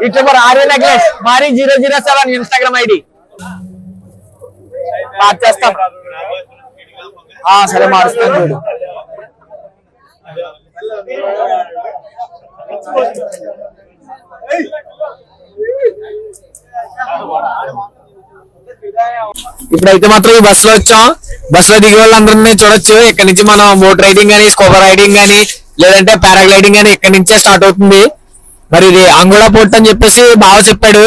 YouTuber Arya necklace మరి 007 Instagram ID మార్చేస్తాం. సరే మారుస్తాను చూడు. ఇప్పుడైతే మాత్రం ఈ బస్ లో వచ్చాం. బస్ లో దిగే వాళ్ళందరినీ చూడొచ్చు. ఇక్కడ నుంచి మనం బోట్ రైడింగ్ గానీ, స్కూబా రైడింగ్ గానీ, లేదంటే పారాగ్లైడింగ్ గానీ ఇక్కడ నుంచే స్టార్ట్ అవుతుంది. మరి ఇది అంగుళా పోర్ట్ అని చెప్పేసి బాగా చెప్పాడు,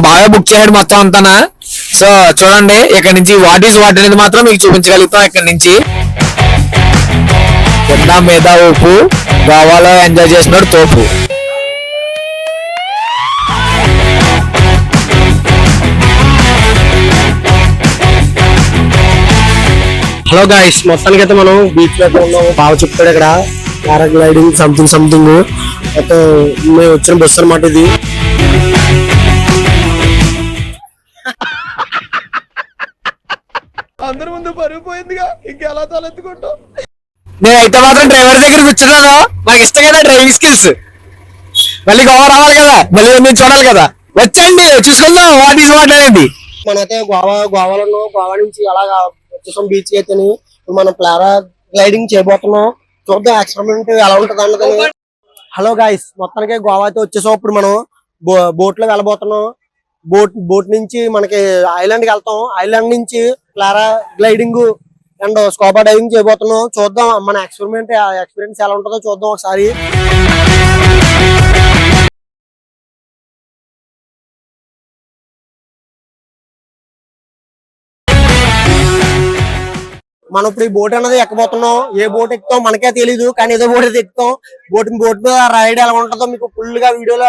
బాగా బుక్ చేశాడు మొత్తం అంతా. సో చూడండి, ఇక్కడ నుంచి వాట్ ఈస్ వాట్ అనేది మాత్రం మీకు చూపించగలుగుతాం. ఇక్కడ నుంచి కింద మీద ఊపు, గోవాలో ఎంజాయ్ చేసినాడు తోపు. హలో గాయ్స్, మొత్తానికి అయితే మనం బీచ్ లో ఉన్నాము. బాగా చెప్తాడు ఇక్కడ పారాగ్లైడింగ్ సంథింగ్ అయితే మేము వచ్చిన బస్సు అనమాట ఇది. అందరి ముందు పరుగు పోయిందిగా, ఇంకెలా తలెత్తుకుంటాం. నేనైతే మాత్రం డ్రైవర్ దగ్గర కూర్చున్నాను. నాకు ఇష్టం కదా డ్రైవింగ్ స్కిల్స్. మళ్ళీ గోవా రావాలి కదా, మళ్ళీ నేను చూడాలి కదా. వచ్చండి చూసుకుందాం వాట్ ఈస్ వాట్ అనేది. మనైతే గోవాలో ఉన్నాం. గోవా నుంచి అలాగా వచ్చేసాం బీచ్ అయితే. మనం పారాగ్లైడింగ్ చేయబోతున్నాం. చూద్దాం ఎక్స్పెరిమెంట్ ఎలా ఉంటుంది అన్నదని. హలో గాయ్స్, మొత్తానికి గోవా అయితే వచ్చేసాం. ఇప్పుడు మనం బోట్ లో వెళ్ళబోతున్నాం. బోట్ నుంచి మనకి ఐలాండ్ కి వెళ్తాం. ఐలాండ్ నుంచి పారాగ్లైడింగ్ అండ్ స్కూబా డైవింగ్ చేయబోతున్నాం. చూద్దాం మన ఎక్స్పీరియన్స్ ఎలా ఉంటుందో చూద్దాం ఒకసారి. మనం ఇప్పుడు ఈ బోట్ అనేది ఎక్కబోతున్నాం. ఏ బోట్ ఎక్కుతాం మనకే తెలీదు, కానీ ఏదో బోట్ అయితే ఎక్కుతాం. బోట్ మీద రైడ్ ఎలా ఉంటుందో మీకు ఫుల్ గా వీడియోలో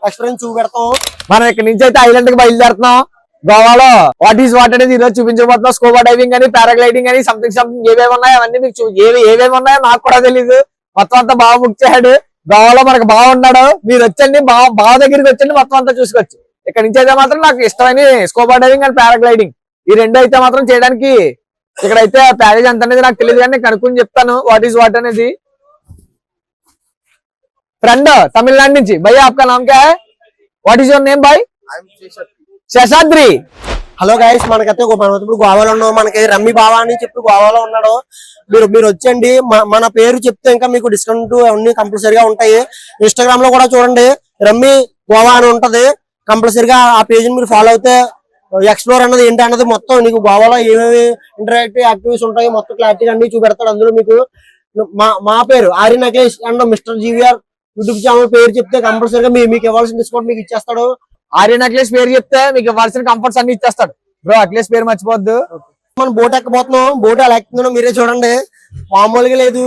ఎక్స్పీరియన్స్ చూపెడతాం. మనం ఇక్కడ నుంచి అయితే ఐలాండ్ కి బయలుదేరుతున్నాం. గోవాలో వాట్ ఈస్ వాట్ అనేది ఈరోజు చూపించబోతున్నాం. స్కూబా డైవింగ్ అని, పారాగ్లైడింగ్ అని సంథింగ్ ఏవేవి ఉన్నాయో అవన్నీ మీకు ఏవేవి ఉన్నాయో నాకు కూడా తెలీదు. మొత్తం అంతా బాగా బుక్ చేశాడు. గోవాలో మనకు బాగా ఉన్నాడు. మీరు వచ్చండి, బాగా దగ్గరికి వచ్చండి, మొత్తం అంతా చూసుకోవచ్చు. ఇక్కడ నుంచి అయితే మాత్రం నాకు ఇష్టమైన స్కూబా డైవింగ్ అండ్ పారాగ్లైడింగ్ ఈ రెండు అయితే మాత్రం చేయడానికి. ఇక్కడైతే ప్యాకేజ్ ఎంత అనేది నాకు తెలియదు, కానీ కనుక్కొని చెప్తాను వాట్ ఈస్ వాట్ అనేది. ఫ్రెండ్ తమిళనాడు నుంచి, భయ్యా ఆప్కా నామ్ క్యా హై? What is your name boy? Seshadri. Hello guys, మనకైతే ఇప్పుడు గోవాలో ఉన్నాం. మనకి రమ్మి బావా అని చెప్పి గోవాలో ఉన్నాడు. మీరు వచ్చండి. మన పేరు చెప్తే ఇంకా మీకు డిస్కౌంట్ అన్ని కంపల్సరీగా ఉంటాయి. ఇన్స్టాగ్రామ్ లో కూడా చూడండి, రమ్మి గోవా అని ఉంటది. కంపల్సరీగా ఆ పేజ్ మీరు ఫాలో అయితే ఎక్స్ప్లోర్ అన్నది ఏంటి అన్నది మొత్తం నీకు గోవాలో ఏమేమి ఇంటరాక్టివ్ యాక్టివిటీస్ ఉంటాయి మొత్తం క్లారిటీ అన్ని చూపెడతాడు. అందులో మీకు మా పేరు Arya necklace and mister GVR YouTube channel పేరు చెప్తే కంపల్సరీగా మీకు ఇవ్వాల్సిన డిస్కౌంట్ మీకు ఇచ్చేస్తాడు. ఆర్య నెక్లెస్ పేరు చెప్తే మీకు ఇవ్వాల్సిన కంఫర్ట్స్ అన్ని ఇచ్చేస్తాడు. బ్రో నెక్లెస్ పేరు మర్చిపోద్దు. మనం బోట్ ఎక్కబోతున్నాం. బోట్ ఎలా ఎక్కుతుందో మీరే చూడండి. మామూలుగా లేదు,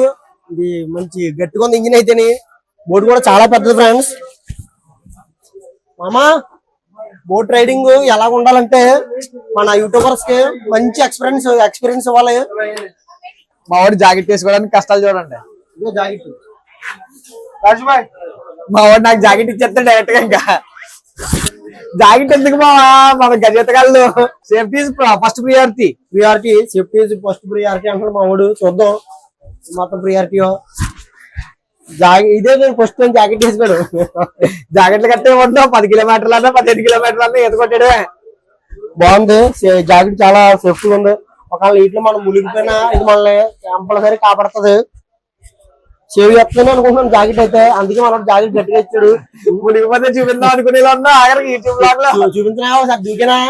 ఇది మంచి గట్టిగా ఉంది ఇంజిన్ అయితేనే. బోట్ కూడా చాలా పెద్దది ఫ్రెండ్స్. మామా, బోట్ రైడింగ్ ఎలా ఉండాలంటే మన యూట్యూబర్స్ కి మంచి ఎక్స్పీరియన్స్ ఇవ్వాలి. మా వాడు జాకెట్ వేసుకోవడానికి కష్టాలు చూడండి. జాకెట్ మా వాడు నాకు జాకెట్ ఇచ్చేస్తాడు డైరెక్ట్ గా. ఇంకా జాకెట్ ఎందుకు మావా, మన గజెతగాళ్ళు safety first priority safety first priority అంటాడు మా వాడు. చూద్దాం మొత్తం ప్రియారిటీయో. ఇదే ఫస్ట్ టైం జాకెట్ వేసుకోడు. జాకెట్లు కట్టే ఉంటాం 10 కిలోమీటర్లన్నా 15 కిలోమీటర్లన్నా ఈత కొట్టాడే. బాగుంది జాకెట్, చాలా సేఫ్టీ ఉంది. ఒకవేళ నీటిలో మనం మునిగిపోయినా ఇది మనల్ని కంపల్సరీ కాపాడుతుంది, సేవ్ చేస్తాను అనుకుంటున్నాను జాకెట్ అయితే. అందుకే మనం జాకెట్ గట్టిగా ఇచ్చాడు. మునిగిపోతే చూపిందాం అనుకునేలా ఉన్నా ఆఖరికి యూట్యూబ్ బ్లాగ్ లో చూపించినా సార్ దూకేనా.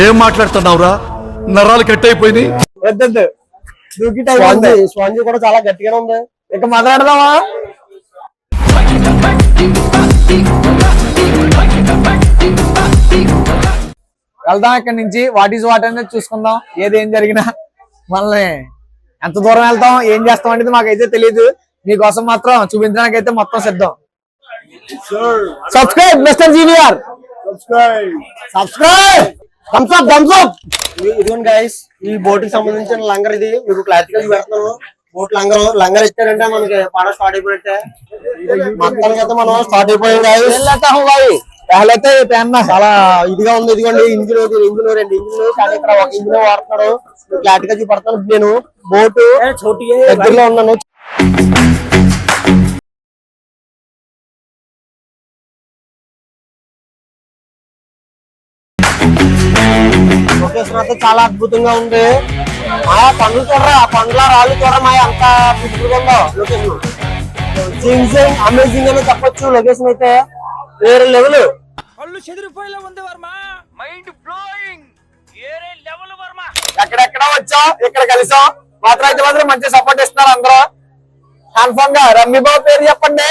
ఏం మాట్లాడుతున్నావురా, నరాలు కట్ అయిపోయినాయి. వద్దు దూకి స్పాంజీ కూడా చాలా గట్టిగానే ఉంది. ఇక మాట్లాడదామా? వెళ్దాం ఇక్కడ నుంచి. వాట్ ఈస్ వాట్ అనేది చూసుకుందాం. ఏం జరిగినా మనల్ని ఎంత దూరం వెళ్తాం, ఏం చేస్తాం అనేది మాకైతే తెలియదు. మీకోసం మాత్రం చూపించడానికి అయితే మొత్తం సిద్ధం. Subscribe mister GVR, subscribe. ఇదిగోండి గైస్, ఈ బోట్ కి సంబంధించిన లంగర్ ఇది మీకు క్లారిటీగా చూపెడతాను. బోట్ లంగర్ ఇచ్చారంటే మనకి పాడ స్టార్ట్ అయిపోయినట్టే. మొత్తానికి అయితే మనం స్టార్ట్ అయిపోయాం గైస్. చాలా ఇదిగా ఉంది. ఇదిగోండి ఇంజిన్ 2 ఇంజిన్లు, కానీ ఇక్కడ ఒక ఇంజిన్ వాడుతున్నాడు. క్లారిటీగా చూపెడతాను. నేను బోటు దగ్గరలో ఉన్నాను. లొకేషన్ అయితే చాలా అద్భుతంగా ఉంది. మాయా పండ్లు చూడరా, ఆ పండ్ల రాళ్ళు చూడరా మాయా అంత బ్యూటిఫుల్ గా ఉందో లొకేషన్. అమేజింగ్ అని చెప్పొచ్చు. లొకేషన్ అయితే వేరే లెవెల్. ఎక్కడెక్కడ వచ్చాం, ఇక్కడ కలిసాం. మాత్రం అయితే మాత్రం మంచి సపోర్ట్ ఇస్తున్నారు అందరూ. కన్ఫర్మ్ గా రమ్మి బాబు పేరు చెప్పండి.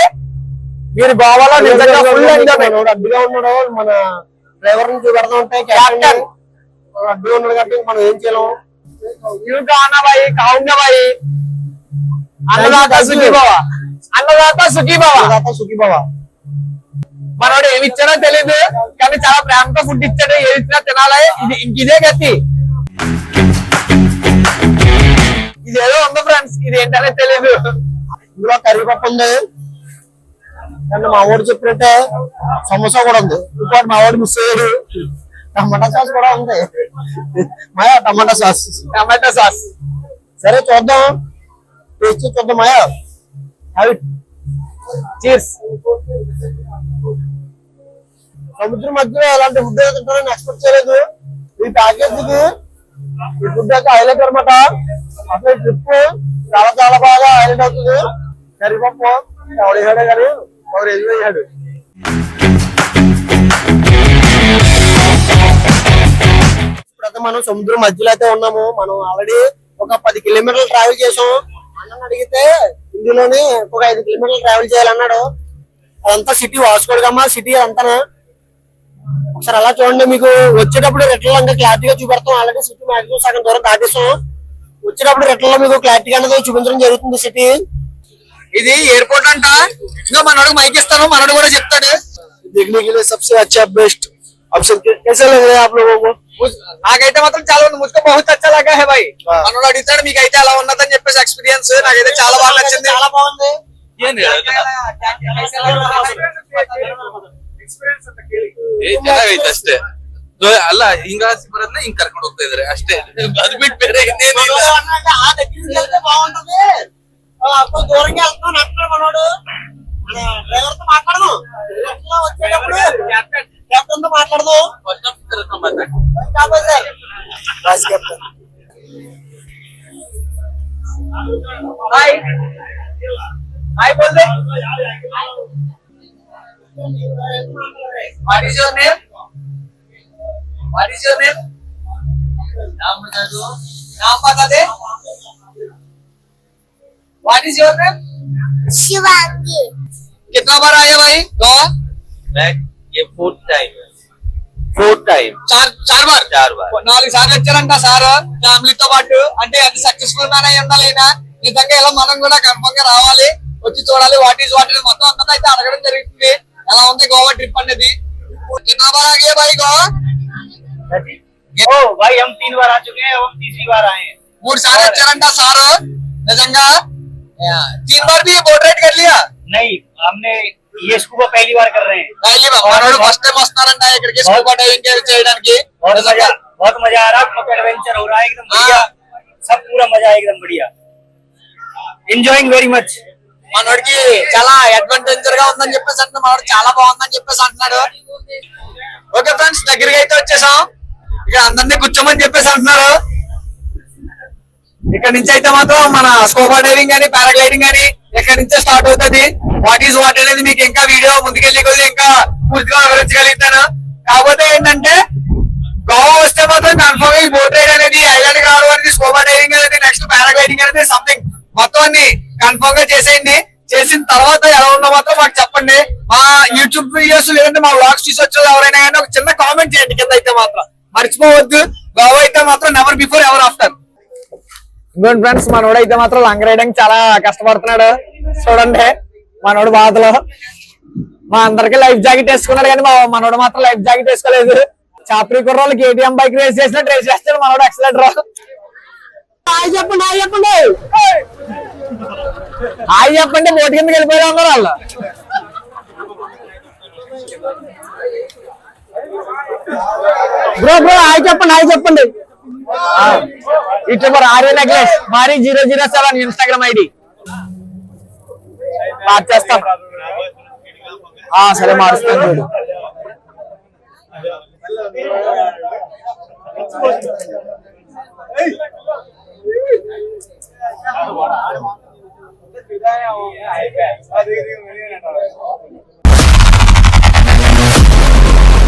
మీరు గోవాలో నిజంగా ఫుల్ ఎంజాయ్మెంట్. అడ్డుగా ఉన్నాడు మన డ్రైవర్ నుంచి పెడతా ఉంటే క్యాప్టెన్ అడ్డుగా ఉన్నాడు కాబట్టి మనం ఏం చేయలేము. అన్నదాత సుఖీభవ, అన్నదాత సుఖీభవ. సుఖీభవ. మనోడు ఏమి ఇచ్చాడో తెలియదు కానీ చాలా ప్రేమతో ఫుడ్ ఇచ్చాడు. ఏది ఇచ్చినా తినాలి. ఇదే గతి. ఇది ఏదో ఉంది ఫ్రెండ్స్, ఇది ఏంటనే తెలియదు. ఇందులో కరివేపప్పు ఉంది అండ్ మా వాడు చెప్పినట్టే సమోసా కూడా ఉంది. ఇంకోటి మా వాడు మిస్ అయ్యాడు. టమాటా సాస్ కూడా ఉంది. మాయా టమాటా సాస్. Tomato sauce. సరే చూద్దాం, టేస్ట్ చూద్దాం. మాయా హ్యావ్ ఇట్. చీర్స్. సముద్రం మధ్యలో ఎలాంటి ఫుడ్ తింటారని ఎక్స్పెక్ట్ చేయలేదు. ఈ ప్యాకేజ్ కి ఈ ఫుడ్ అయితే హైలైట్ అనమాట. అసలు ట్రిప్ చాలా చాలా బాగా హైలైట్ అవుతుంది. కరిపప్పు ఎవడు వేసాడే కానీ ఒకరు ఎదురు వేసాడు. ఇప్పుడైతే మనం సముద్రం మధ్యలో అయితే ఉన్నాము. మనం ఆల్రెడీ ఒక 10 కిలోమీటర్లు ట్రావెల్ చేసాం. అన్నని అడిగితే ఇందులోనే ఒక 5 కిలోమీటర్లు ట్రావెల్ చేయాలన్నాడు. అదంతా సిటీ, వాస్కోడిగమ్మ సిటీ అంతా. ఒకసారి అలా చూడండి. మీకు వచ్చేటప్పుడు రెట్లలో ఇంకా క్లారిటీగా చూపెడతాం. ఆల్రెడీ సిటీ మాక్సిమం సగం దూరం దాటేసాం. వచ్చేటప్పుడు రెట్లలో మీకు క్లారిటీగా అనేది చూపించడం జరుగుతుంది సిటీ. ఇది ఎయిర్పోర్ట్ అంట. ఇంకా మనోడు మైక్ ఇస్తాను, మనోడు కూడా చెప్తాడు. देखने के लिए सबसे अच्छा बेस्ट ऑप्शन कैसे लग रहा है आप लोगों को? నాకైతే మాత్రం చాలా ఉంది. ముझको बहुत अच्छा लगा है भाई. మనోడు అడుగుతాడు మీకైతే ఎలా ఉన్నదని చెప్పేసి ఎక్స్పీరియన్స్. నాకైతే చాలా బాగా నచ్చింది. చాలా బాగుంది. ಚೆನ್ನಾಗೈತೆ ಅಷ್ಟೇ. ಅಲ್ಲ ಹಿಂಗಾಸಿ ಬರೋದ್ನ ಹಿಂಗ್ ಕರ್ಕೊಂಡು ಹೋಗ್ತಾ ಇದಾರೆ ಅಷ್ಟೇ. ಅದ್ ಬಿಟ್ಟು ಬೇರೆ ಇನ್ನೇನಿಲ್ಲ. ఆ దగ్గరికి వెళ్తే బాగుంటుంది. అప్పుడు దూరంగా వెళ్తాం అంటున్నాడు మనోడు. డ్రైవర్ తో మాట్లాడదాం. వచ్చేటప్పుడు కెప్టెన్ తో మాట్లాడదాం. హాయ్ హాయ్ बोल दे. What is your name? What is your name? नाम बता दो. नाम बता दे. What is your name? Shivangi. कितना बार आए भाई गोवा? मैं ये फोर्थ टाइम है. Fourth time. चार बार. 4 సార్లు వచ్చారంట సార్ ఫ్యామిలీతో పాటు. అంటే అది సక్సెస్ఫుల్ గా ఉండాలైనా నిజంగా ఇలా మనం కూడా కన్ఫర్మ్ గా రావాలి, వచ్చి చూడాలి. వాట్ ఈస్ వాట్ మొత్తం అంతా అయితే అడగడం జరుగుతుంది. ఎలా ఉంది గోవా ట్రిప్ అనేది. कितना बार आ गए भाई गोवा? ओ भाई हम 3 बार आ चुके हैं. हम तीसरी बार आए हैं. 3 సార్లు వచ్చారంట సార్ నిజంగా. 3 बार भी बोट राइड कर लिया? नहीं, हमने ये स्कूबा पहली बार कर रहे हैं. మనోడు ఫస్ట్ టైం వస్తున్నారంట ఇక్కడికి స్కూబా డైవింగ్ చేయడానికి. बहुत मजा आ रहा है. एडवेंचर हो रहा है एकदम बढ़िया. सब पूरा मजा है एकदम बढ़िया. Enjoying very much. మనోడికి చాలా అడ్వెంచర్ గా ఉందని చెప్పేసి అంటే మనోడు చాలా బాగుందని చెప్పేసి అంటున్నాడు. ఓకే ఫ్రెండ్స్, దగ్గరికి అయితే వచ్చేసాం. ఇక్కడ అందరినీ కూర్చోమని చెప్పేసి అంటున్నారు. ఇక్కడ నుంచి అయితే మాత్రం మన స్కూబా డైవింగ్ కానీ పారాగ్లైడింగ్ కానీ ఇక్కడ నుంచే స్టార్ట్ అవుతుంది. వాట్ ఈస్ వాట్ అనేది మీకు ఇంకా వీడియో ముందుకెళ్ళి కొద్ది ఇంకా పూర్తిగా వివరించగలుగుతాను. కాకపోతే ఏంటంటే గోవా వస్తే మాత్రం కన్ఫర్మ్ ఈ బోట్ రైడ్ అనేది, ఐలాండ్ రావడం అనేది, స్కూబా డైవింగ్ అనేది, నెక్స్ట్ పారాగ్లైడింగ్ అనేది సంథింగ్ మొత్తం అన్ని కన్ఫర్మ్ గా చేసేయండి. చేసిన తర్వాత ఎలా ఉందో మాత్రం మాకు చెప్పండి. మా యూట్యూబ్ వీడియోస్ లేదంటే మా వ్లాగ్స్ చూసి వచ్చే ఎవరైనా కానీ ఒక చిన్న కామెంట్ చేయండి కింద. అయితే మాత్రం మర్చిపోవద్దు, గోవా అయితే మాత్రం నెవర్ బిఫోర్ ఎవర్ ఆఫ్టర్. ఇంకోటి ఫ్రెండ్స్, మనోడు అయితే మాత్రం లాంగ్ రైడింగ్ చాలా కష్టపడుతున్నాడు. చూడండి మనోడు బాధలో. మా అందరికి లైఫ్ జాకెట్ వేసుకున్నాడు కానీ మనోడు మాత్రం లైఫ్ జాకెట్ వేసుకోలేదు. చాపరీ కుర్రోళ్ళకి ఏటీఎం బైక్ రేస్ చేసినట్టు రేస్ చేస్తాడు మనోడు ఎక్సలెంటర్. హాయ్ చెప్పండి, హాయ్ చెప్పండి, హాయ్ చెప్పండి. బోట్ కిందకి వెళ్ళిపోయి ఉన్నారు వాళ్ళు. బ్రో హాయ్ చెప్పండి, హాయ్ చెప్పండి. యూట్యూబర్ ఆర్య నెక్లెస్ మారీ 007 ఇన్స్టాగ్రామ్ ఐడి చేస్తాం. సరే మారుస్తాను చూడు.